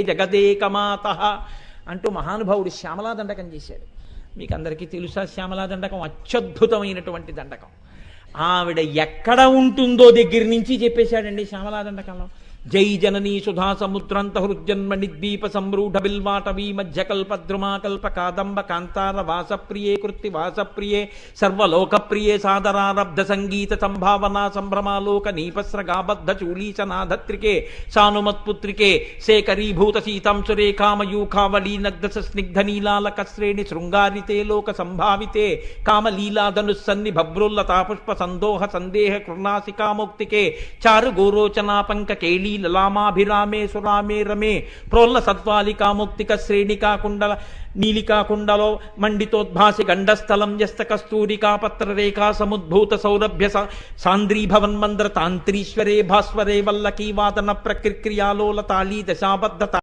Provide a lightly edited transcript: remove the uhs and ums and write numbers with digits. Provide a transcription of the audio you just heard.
జగదేకమాత అంటూ మహానుభావుడు శ్యామలా దండకం చేశాడు. మీకు అందరికీ తెలుసా శ్యామలా దండకం అత్యద్భుతమైనటువంటి దండకం. ఆవిడ ఎక్కడ ఉంటుందో దగ్గర నుంచి చెప్పేశాడండి శ్యామలా దండకంలో. జై జననీ సుధా సముద్రంత హృజన్మ నిద్వీప సంరూఢ బిల్వాటవీ మధ్యకల్పద్రుమాకల్ప కాదంబ కాంతార వాసప్రియే కృత్తి వాసప్రియే సర్వలోకప్రియే సాదరారబ్ధ సంగీత సంభావనా సంభ్రమాలోక నీపస్రగాబద్ధ చూలీచనాధత్రికే సానుమత్పుత్రికే శేఖరీభూత సీతాంశురేఖామయూఖావళీనగ్ధ స్నిగ్ధ నీలాలక శ్రేణి శృంగారితే లోక సంభావితే కామలీలాధనుస్సన్ని భభ్రుల్లతా పుష్ప సందోహ సందేహ కృణాసికామౌక్తికే చారు గోరోచనా పంక కేళీ లలామాభిరామే సురామే రమే ప్రోల్ల సద్వాలికాముక్తిక శ్రేణికాకుండల నీలికాకుండలో మండితోద్భాసి గండస్థలం యస్త కస్తూరికాపత్రరేఖా సముద్భూత సౌరభ్య సాంద్రీభవన్మంద్ర తాంత్రీశ్వరే భాస్వరే వల్లకీవాదన ప్రక్రియాలోల తాళీ దశాబద్ధత